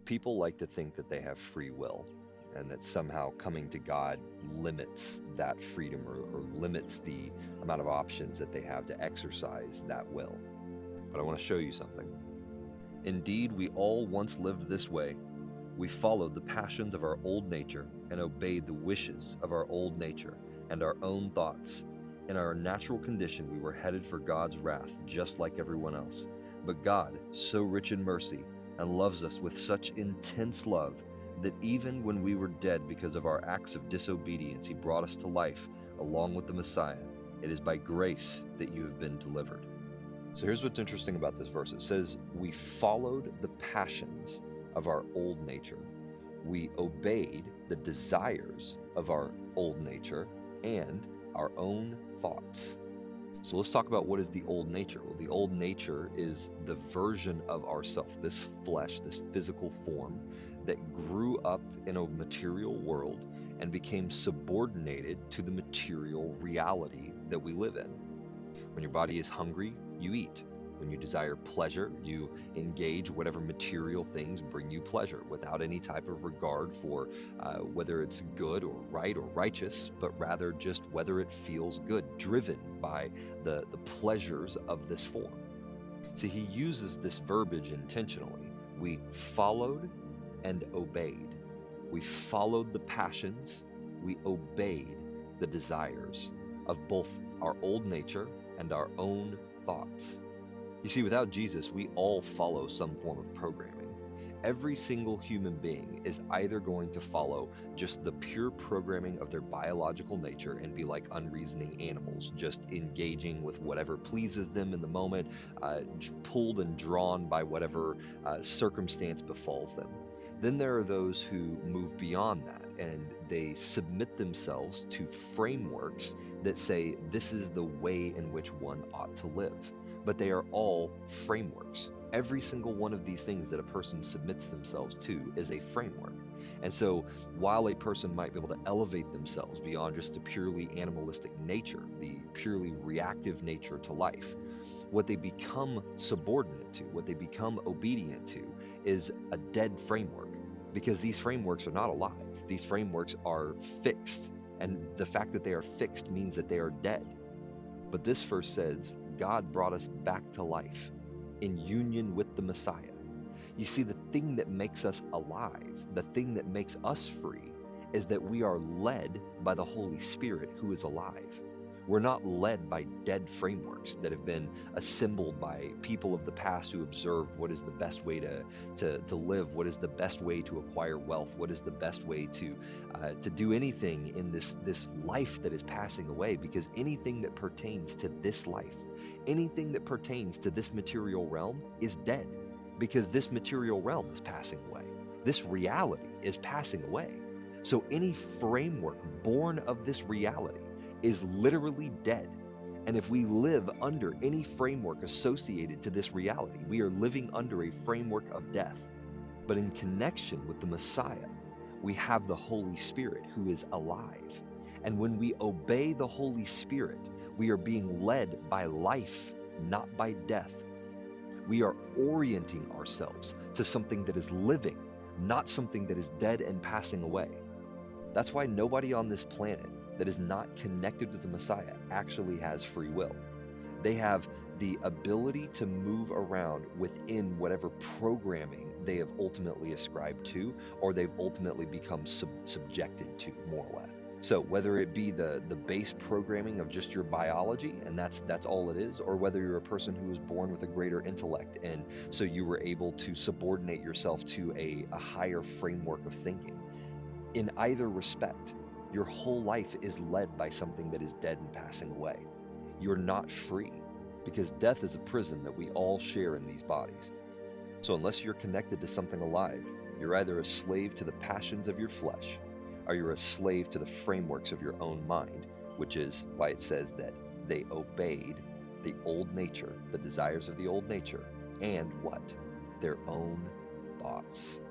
People like to think that they have free will and that somehow coming to God limits that freedom or limits the amount of options that they have to exercise that will. But I want to show you something. Indeed, we all once lived this way. We followed the passions of our old nature and obeyed the wishes of our old nature and our own thoughts. In our natural condition, we were headed for God's wrath just like everyone else. But God, so rich in mercy, and loves us with such intense love that even when we were dead because of our acts of disobedience, He brought us to life along with the Messiah. It is by grace that you have been delivered. So here's what's interesting about this verse. It says, we followed the passions of our old nature. We obeyed the desires of our old nature and our own thoughts. So let's talk about what is the old nature. Well, the old nature is the version of ourself, this flesh, this physical form that grew up in a material world and became subordinated to the material reality that we live in. When your body is hungry, you eat. When you desire pleasure, you engage whatever material things bring you pleasure without any type of regard for whether it's good or right or righteous, but rather just whether it feels good, driven by the pleasures of this form. See, he uses this verbiage intentionally. We followed and obeyed. We followed the passions, we obeyed the desires of both our old nature and our own thoughts. You see, without Jesus, we all follow some form of programming. Every single human being is either going to follow just the pure programming of their biological nature and be like unreasoning animals, just engaging with whatever pleases them in the moment, pulled and drawn by whatever circumstance befalls them. Then there are those who move beyond that and they submit themselves to frameworks that say this is the way in which one ought to live. But they are all frameworks. Every single one of these things that a person submits themselves to is a framework. And so while a person might be able to elevate themselves beyond just a purely animalistic nature, the purely reactive nature to life, what they become subordinate to, what they become obedient to, is a dead framework, because these frameworks are not alive. These frameworks are fixed, and the fact that they are fixed means that they are dead. But this verse says, God brought us back to life in union with the Messiah. You see, the thing that makes us alive, the thing that makes us free, is that we are led by the Holy Spirit who is alive. We're not led by dead frameworks that have been assembled by people of the past who observed what is the best way to live, what is the best way to acquire wealth, what is the best way to do anything in this life that is passing away. Because anything that pertains to this life, anything that pertains to this material realm is dead, because this material realm is passing away. This reality is passing away. So any framework born of this reality is literally dead. And if we live under any framework associated to this reality, we are living under a framework of death. But in connection with the Messiah, we have the Holy Spirit who is alive. And when we obey the Holy Spirit, we are being led by life, not by death. We are orienting ourselves to something that is living, not something that is dead and passing away. That's why nobody on this planet that is not connected to the Messiah actually has free will. They have the ability to move around within whatever programming they have ultimately ascribed to, or they've ultimately become subjected to, more or less. So whether it be the base programming of just your biology, and that's all it is, or whether you're a person who was born with a greater intellect, and so you were able to subordinate yourself to a higher framework of thinking. In either respect, your whole life is led by something that is dead and passing away. You're not free, because death is a prison that we all share in these bodies. So unless you're connected to something alive, you're either a slave to the passions of your flesh, or you're a slave to the frameworks of your own mind, which is why it says that they obeyed the old nature, the desires of the old nature, and what? Their own thoughts.